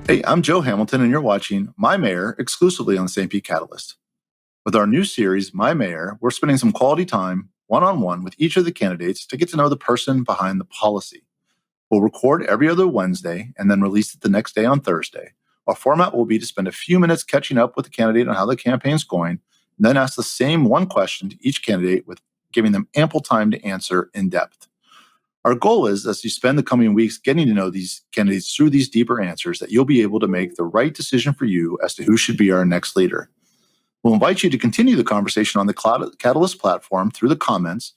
Hey, I'm Joe Hamilton, and you're watching My Mayor exclusively on the St. Pete Catalyst. With our new series, My Mayor, we're spending some quality time one-on-one with each of the candidates to get to know the person behind the policy. We'll record every other Wednesday and then release it the next day on Thursday. Our format will be to spend a few minutes catching up with the candidate on how the campaign's going, and then ask the same one question to each candidate with giving them ample time to answer in depth. Our goal is, as you spend the coming weeks getting to know these candidates through these deeper answers, that you'll be able to make the right decision for you as to who should be our next leader. We'll invite you to continue the conversation on the Catalyst platform through the comments,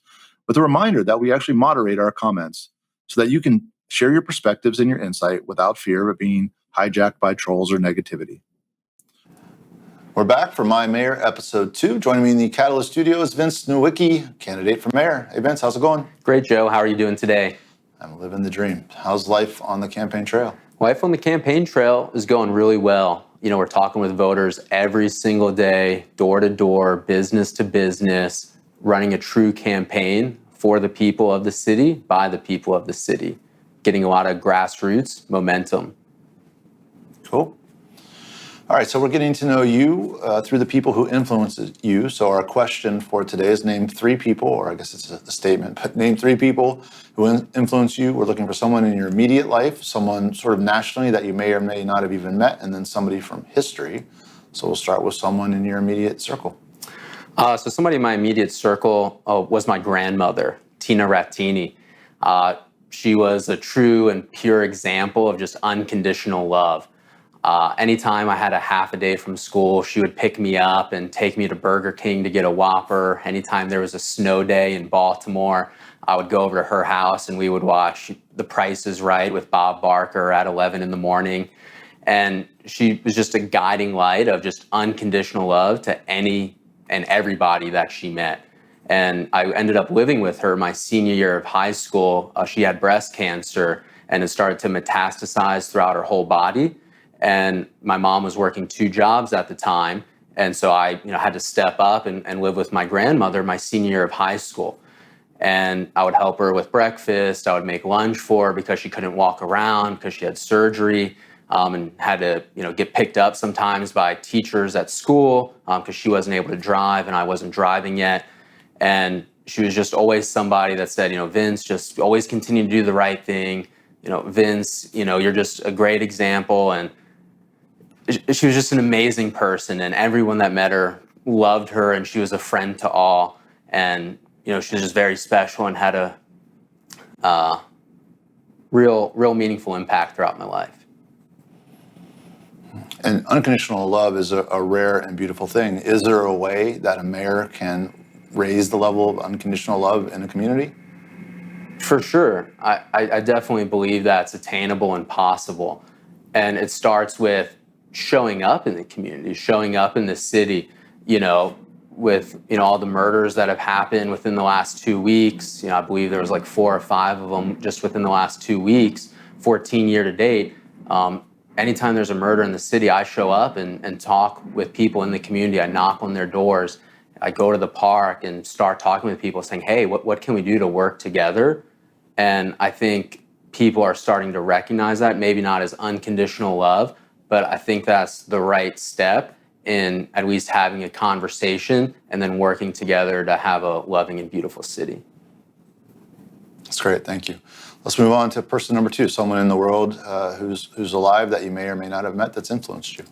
with a reminder that we actually moderate our comments so that you can share your perspectives and your insight without fear of being hijacked by trolls or negativity. We're back for My Mayor Episode 2. Joining me in the Catalyst studio is Vince Nowicki, candidate for mayor. Hey, Vince, how's it going? Great, Joe. How are you doing today? I'm living the dream. How's life on the campaign trail? Life on the campaign trail is going really well. You know, we're talking with voters every single day, door to door, business to business, running a true campaign for the people of the city, by the people of the city, getting a lot of grassroots momentum. Cool. All right, so we're getting to know you through the people who influence you. So our question for today is name 3 people, or I guess it's a statement, but name 3 people who influence you. We're looking for someone in your immediate life, someone sort of nationally that you may or may not have even met, and then somebody from history. So we'll start with someone in your immediate circle. So somebody in my immediate circle was my grandmother, Tina Rattini. She was a true and pure example of just unconditional love. Anytime I had a half a day from school, she would pick me up and take me to Burger King to get a Whopper. Anytime there was a snow day in Baltimore, I would go over to her house and we would watch The Price is Right with Bob Barker at 11 in the morning. And she was just a guiding light of just unconditional love to any and everybody that she met. And I ended up living with her my senior year of high school. She had breast cancer and it started to metastasize throughout her whole body. And my mom was working 2 jobs at the time. And so I had to step up and live with my grandmother my senior year of high school. And I would help her with breakfast. I would make lunch for her because she couldn't walk around because she had surgery and had to get picked up sometimes by teachers at school because she wasn't able to drive and I wasn't driving yet. And she was just always somebody that said, Vince, just always continue to do the right thing. Vince, you're just a great example. And she was just an amazing person, and everyone that met her loved her, and she was a friend to all. And she was just very special and had a real meaningful impact throughout my life. And unconditional love is a rare and beautiful thing. Is there a way that a mayor can raise the level of unconditional love in a community? For sure. I definitely believe that's attainable and possible. And it starts with showing up in the community, showing up in the city, with, all the murders that have happened within the last 2 weeks. I believe there was like 4 or 5 of them just within the last 2 weeks, 14 year to date. Anytime there's a murder in the city, I show up and talk with people in the community. I knock on their doors. I go to the park and start talking with people saying, hey, what can we do to work together? And I think people are starting to recognize that, maybe not as unconditional love, but I think that's the right step in at least having a conversation and then working together to have a loving and beautiful city. That's great, thank you. Let's move on to person number 2, someone in the world who's alive that you may or may not have met that's influenced you.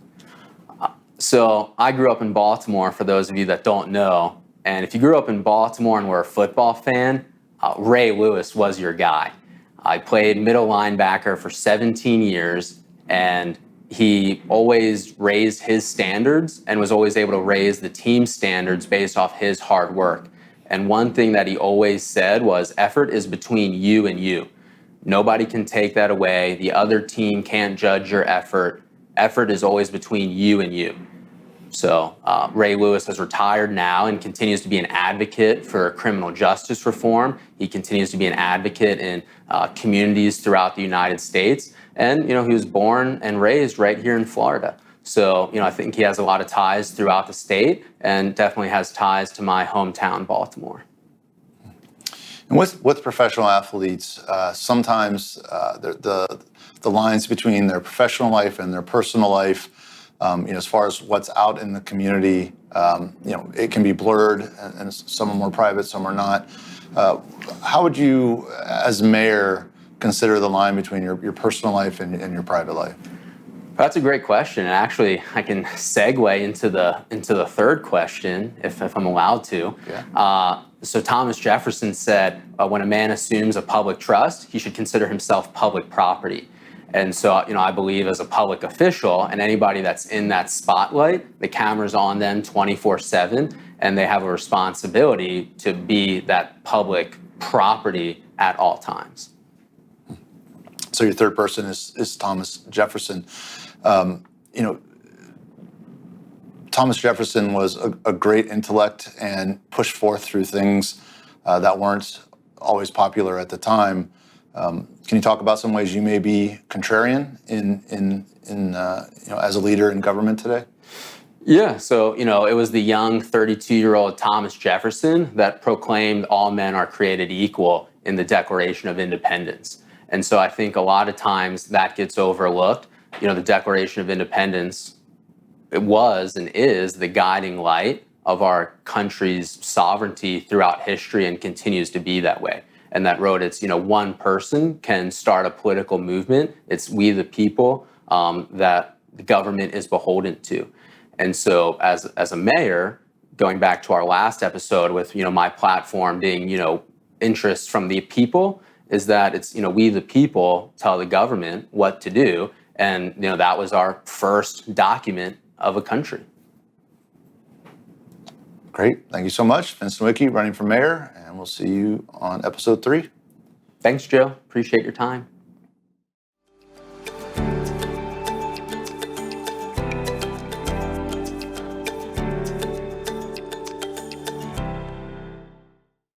So I grew up in Baltimore, for those of you that don't know. And if you grew up in Baltimore and were a football fan, Ray Lewis was your guy. I played middle linebacker for 17 years, and he always raised his standards and was always able to raise the team standards based off his hard work. And one thing that he always said was, effort is between you and you. Nobody can take that away. The other team can't judge your effort. Effort is always between you and you. So Ray Lewis has retired now and continues to be an advocate for criminal justice reform. He continues to be an advocate in communities throughout the United States. And, he was born and raised right here in Florida. So, I think he has a lot of ties throughout the state and definitely has ties to my hometown, Baltimore. And with professional athletes, sometimes the lines between their professional life and their personal life, as far as what's out in the community, it can be blurred, and some are more private, some are not. How would you, as mayor, consider the line between your personal life and your private life? That's a great question. And actually, I can segue into the third question if I'm allowed to. Yeah. So Thomas Jefferson said, when a man assumes a public trust, he should consider himself public property. And so, I believe as a public official and anybody that's in that spotlight, the camera's on them 24/7, and they have a responsibility to be that public property at all times. So your third person is Thomas Jefferson. Thomas Jefferson was a great intellect and pushed forth through things that weren't always popular at the time. Can you talk about some ways you may be contrarian in as a leader in government today? Yeah, so it was the young 32-year-old Thomas Jefferson that proclaimed all men are created equal in the Declaration of Independence. And so I think a lot of times that gets overlooked. The Declaration of Independence, it was and is the guiding light of our country's sovereignty throughout history and continues to be that way. And that wrote it's, one person can start a political movement. It's we the people that the government is beholden to. And so as a mayor, going back to our last episode with, my platform being, interests from the people, is that it's, we the people tell the government what to do. And, that was our first document of a country. Great. Thank you so much. Vincent Nowicki, running for mayor, and we'll see you on episode 3. Thanks, Joe. Appreciate your time.